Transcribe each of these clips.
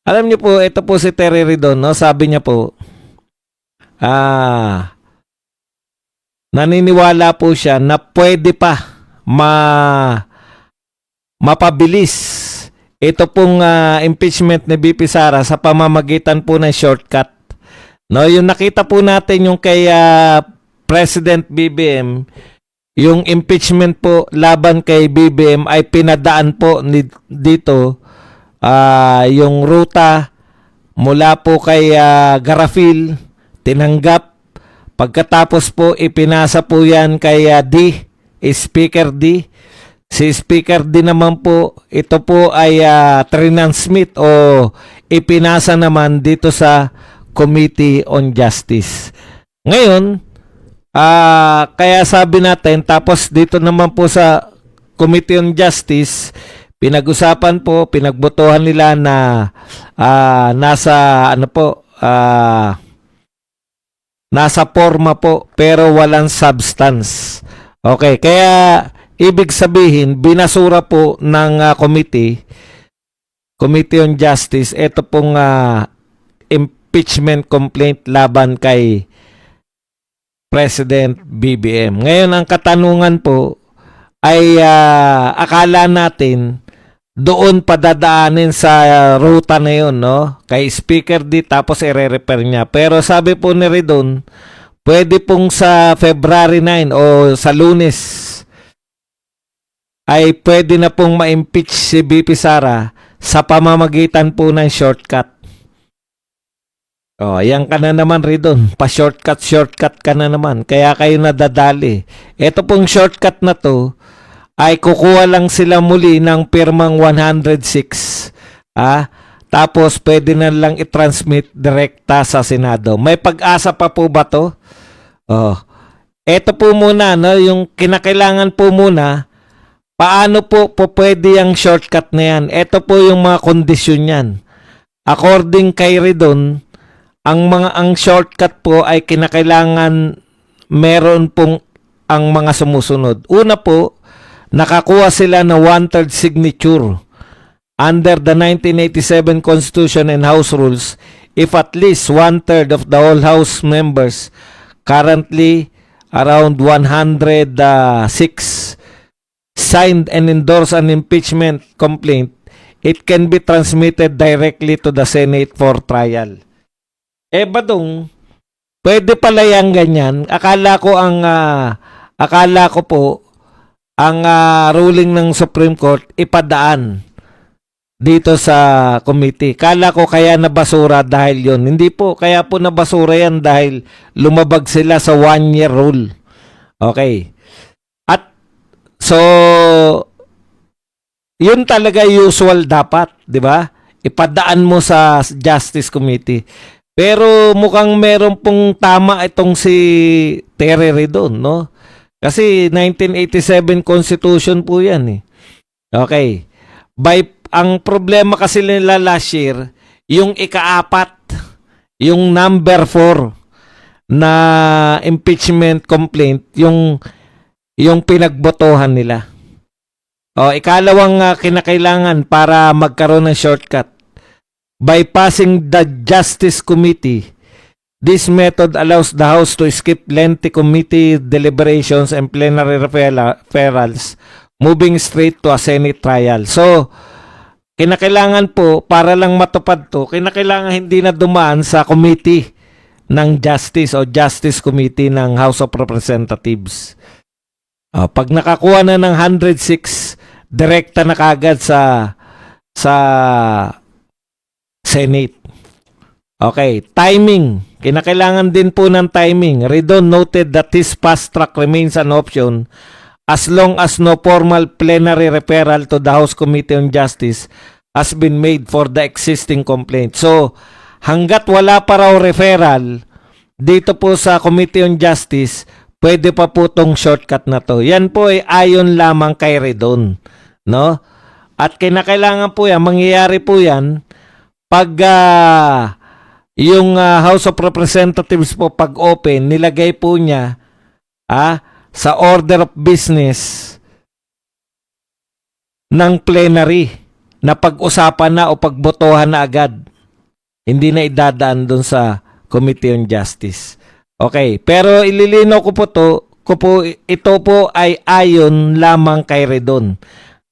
Alam niyo po, ito po si Terry Ridon, no? Sabi niya po, naniniwala po siya na pwede pa mapabilis ito pong impeachment ni BP Sara sa pamamagitan po ng shortcut. No, yung nakita po natin yung kay President BBM, yung impeachment po laban kay BBM ay pinadaan po dito yung ruta mula po kay Garafil, tinanggap. Pagkatapos po ipinasa po yan kay Speaker D. Si Speaker D naman po, ito po ay transmit o ipinasa naman dito sa Committee on Justice. Ngayon, kaya sabi natin, tapos dito naman po sa Committee on Justice, pinag-usapan po, pinagbotohan nila na nasa forma po pero walang substance. Okay, kaya ibig sabihin, binasura po ng Committee on Justice, ito pong impeachment complaint laban kay President BBM. Ngayon, ang katanungan po ay akala natin doon padadaanin sa ruta na yun, no? Kay Speaker D, tapos i-repair niya. Pero sabi po ni Ridon, pwede pong sa February 9 o sa Lunes ay pwede na pong ma-impeach si BP Sara sa pamamagitan po ng shortcut. Ayan ka na naman, Ridon. Pa-shortcut ka na naman. Kaya kayo nadadali. Ito pong shortcut na to ay kukuha lang sila muli ng pirmang 106. Tapos pwede na lang i-transmit direkta sa Senado. May pag-asa pa po ba to? Ito po muna, no, yung kinakailangan po muna, paano po pwede yung shortcut na yan? Ito po yung mga kondisyon yan. According kay Ridon, ang shortcut po ay kinakailangan meron pong ang mga sumusunod. Una po, nakakuha sila ng 1/3 signature under the 1987 Constitution and House Rules if at least 1/3 of the whole House members, currently around 106, signed and endorsed an impeachment complaint. It can be transmitted directly to the Senate for trial. Badong, pwede pala yan ganyan. Akala ko po ang ruling ng Supreme Court ipadaan dito sa committee. Kala ko kaya nabasura dahil yon. Hindi po, kaya po nabasura yan dahil lumabag sila sa 1-year rule. Okay. At so, yun talaga usual dapat, di ba? Ipadaan mo sa Justice Committee. Pero mukhang meron pong tama itong si Terry Ridon, no? Kasi 1987 Constitution po yan eh. Okay. Ang problema kasi nila last year, yung ika-4, yung number 4 na impeachment complaint, yung pinagbotohan nila. Ikalawang kinakailangan para magkaroon ng shortcut. Bypassing the Justice Committee, this method allows the House to skip lengthy committee deliberations and plenary referrals, moving straight to a Senate trial. So, kinakailangan po, para lang matupad to, kinakailangan hindi na dumaan sa committee ng Justice o Justice Committee ng House of Representatives. Pag nakakuha na ng 106, direkta na kagad sa Senate. Okay, timing. Kinakailangan din po ng timing. Ridon noted that this fast track remains an option as long as no formal plenary referral to the House Committee on Justice has been made for the existing complaint. So, hanggat wala pa raw referral dito po sa Committee on Justice, pwede pa po tong shortcut na to. Yan po ay ayon lamang kay Ridon, no? At kinakailangan po yan, mangyayari po yan pag yung House of Representatives po pag open, nilagay po niya sa order of business ng plenary. na pag-usapan na o pagbotohan na agad. Hindi na idadaan doon sa Committee on Justice. Okay, pero ililinaw ko po ito po ay ayon lamang kay Redon.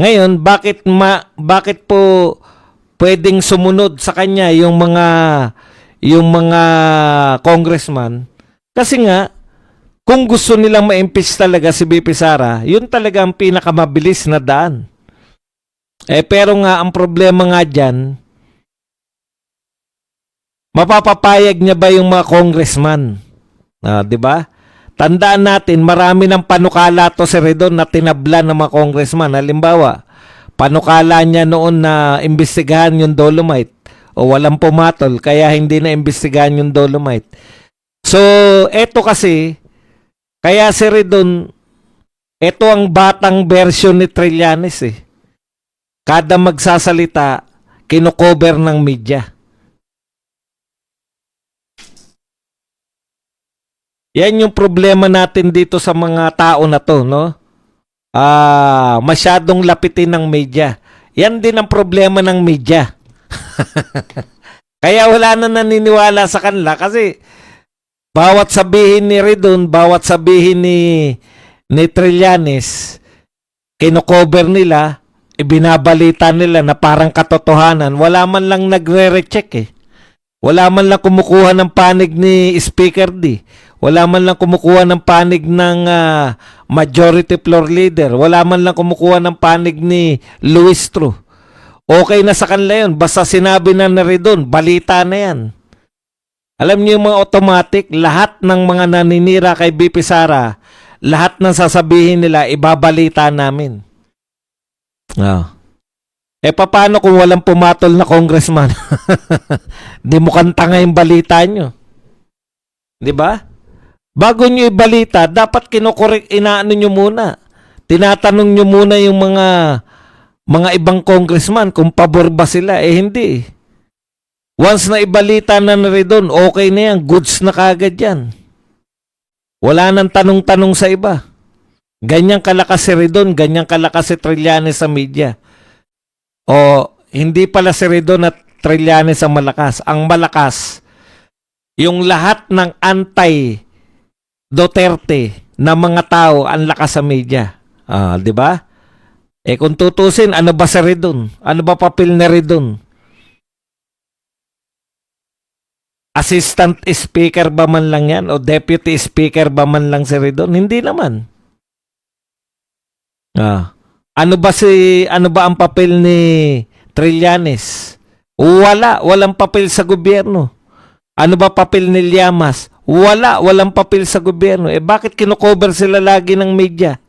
Ngayon, bakit po pwedeng sumunod sa kanya yung mga congressman? Kasi nga kung gusto nilang ma-impeach talaga si BP Sara, yun talaga ang pinakamabilis na daan. Pero nga ang problema nga diyan, mapapapayag niya ba yung mga congressman? 'Di ba? Tandaan natin, marami ng panukala to si Redon na tinabla ng mga congressman. Halimbawa, panukala niya noon na imbestigahan yung Dolomite o walang pumatol kaya hindi na imbestigahan yung Dolomite. So, eto kasi, kaya si Redon, eto ang batang version ni Trillanes eh. Kada magsasalita, kino-cover ng media. Yan yung problema natin dito sa mga tao na to, no? Masyadong lapitin ng media. Yan din ang problema ng media. Kaya wala na naniniwala sa kanila kasi bawat sabihin ni Redon, bawat sabihin ni Trillanes, kino-cover nila, ibinabalita nila na parang katotohanan. Wala man lang nagre-recheck eh. Wala man lang kumukuha ng panig ni Speaker D. Wala man lang kumukuha ng panig ng majority floor leader. Wala man lang kumukuha ng panig ni Luis Tru. Okay na sa kanila yun. Basta sinabi na Redon, balita na yan. Alam niyo yung mga automatic, lahat ng mga naninira kay BP Sara, lahat ng sasabihin nila, ibabalita namin. Paano kung walang pumatol na congressman? Di mo kanta nga yung balita nyo. Di ba? Bago nyo ibalita, dapat kinokorek, inaano nyo muna. Tinatanong nyo muna yung mga ibang congressman kung pabor ba sila. Hindi. Once na ibalita na Redon, okay na yan. Goods na kagad yan. Wala nang tanong-tanong sa iba. Ganyang kalakas si Redon, ganyang kalakas si Trillanes sa media. O hindi pala si Redon at Trillanes ang malakas. Ang malakas, yung lahat ng anti-Duterte na mga tao ang lakas sa media. Di ba? Kung tutusin, ano ba si Redon? Ano ba papel ni Redon? Assistant Speaker ba man lang yan? O Deputy Speaker ba man lang si Redon? Hindi naman. Ano ba ang papel ni Trillanes? Walang papel sa gobyerno. Ano ba papel ni Llamas? Walang papel sa gobyerno. Bakit kino-cover sila lagi ng media?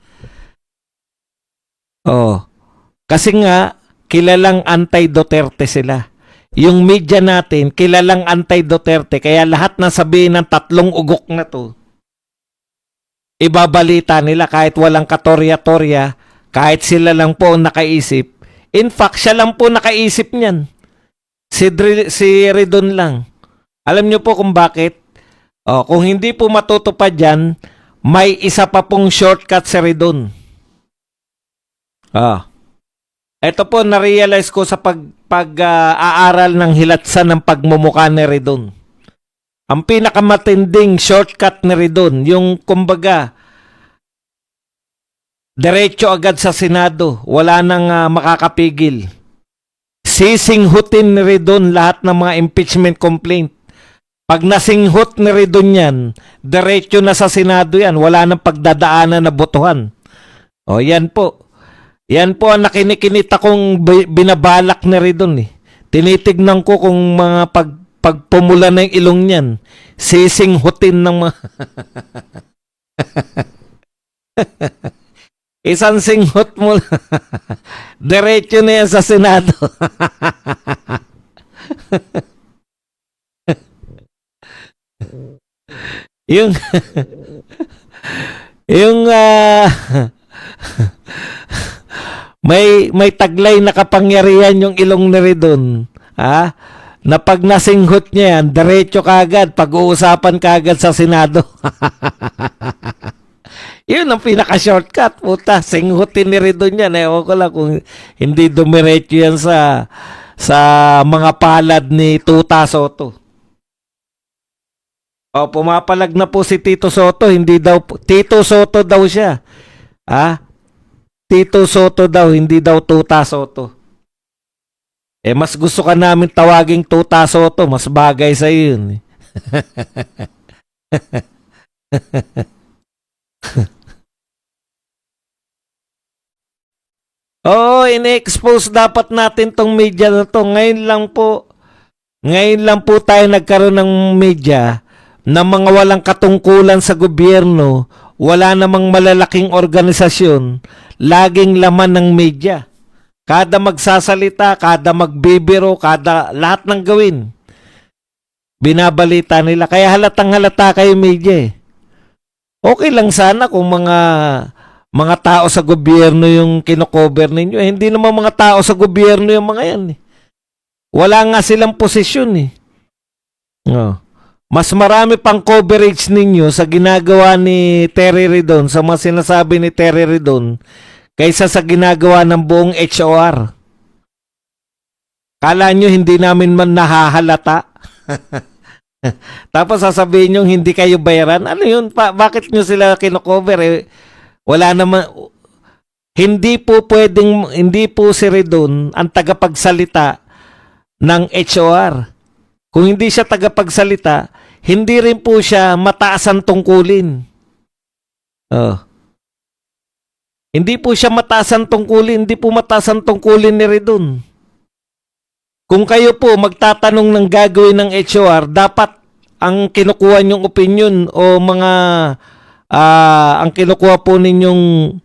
Kasi nga kilalang anti-Duterte sila. Yung media natin, kilalang anti-Duterte, kaya lahat na sabihin ng tatlong ugok na to, ibabalita nila kahit walang katorya-torya, kahit sila lang po nakaisip. In fact, siya lang po nakaisip niyan. Si Redon lang. Alam niyo po kung bakit? Kung hindi po matutupad yan, may isa pa pong shortcut si Redon. Ito po, na-realize ko sa pag-aaral ng hilatsan ng pagmumukha ni Redon. Ang pinakamatinding shortcut ni Redon, yung kumbaga, diretso agad sa Senado, wala nang makakapigil. Sisinghutin ni Redon lahat ng mga impeachment complaint. Pag nasinghut ni Redon yan, diretso na sa Senado yan, wala nang pagdadaanan na botohan. Yan po. Yan po ang nakinikinita kong binabalak ni Redon eh. Tinitignan ko kung mga pagpumula na yung ilong niyan, sisinghutin ng mga... Isang singhot mo diretso na yan sa Senado. yung may taglay na kapangyarihan yung ilong ni Redon. Na pag nasinghot niya yan, diretso kagad, pag-uusapan kagad sa Senado. Yun ang pinaka-shortcut. Puta, singhutin ni Ridon yan. Ewan ko lang kung hindi dumiretso yan sa mga palad ni Tuta Soto. O, pumapalag na po si Tito Soto. Hindi daw, Tito Soto daw siya. Tito Soto daw, hindi daw Tuta Soto. Mas gusto ka namin tawaging Tuta Soto. Mas bagay sa yun. Oo, in-expose dapat natin tong media na to. Ngayon lang po tayo nagkaroon ng media na mga walang katungkulan sa gobyerno, wala namang malalaking organisasyon, laging laman ng media. Kada magsasalita, kada magbibiro, kada lahat ng gawin, binabalita nila. Kaya halatang halata kayo media eh. Okay lang sana kung mga tao sa gobyerno yung kino-cover ninyo. Hindi naman mga tao sa gobyerno yung mga yan eh. Wala nga silang posisyon eh. Oh. Mas marami pang coverage ninyo sa ginagawa ni Terry Ridon, sa mga sinasabi ni Terry Ridon, kaysa sa ginagawa ng buong HOR. Kala nyo hindi namin man nahahalata? Tapos sasabihin nyo hindi kayo bayaran? Ano yun? Bakit nyo sila kinocover? Wala naman... Hindi po si Ridon ang tagapagsalita ng HOR. Kung hindi siya tagapagsalita, hindi rin po siya mataas ang tungkulin. Hindi po siya mataas ang tungkulin. Hindi po mataas ang tungkulin ni Ridon. Kung kayo po magtatanong ng gagawin ng HOR, dapat ang kinukuha niyong opinion o ang kinukuha po ninyong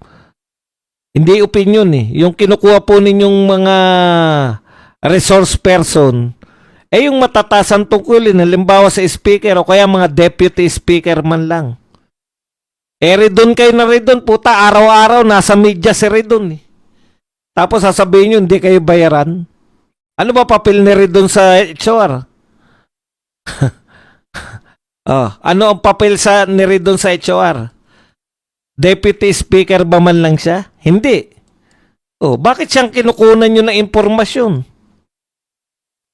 hindi opinion yung kinukuha po ninyong mga resource person, yung matatasan tungkulin, halimbawa sa speaker o kaya mga deputy speaker man lang. Ridon kayo na Ridon, puta, araw-araw nasa media si Ridon Tapos sasabihin nyo, hindi kayo bayaran. Ano ba papel ni Ridon sa HOR? Ano ang papel ni Ridon sa HOR? Deputy speaker ba man lang siya? Hindi. Bakit siyang kinukunan nyo ng impormasyon?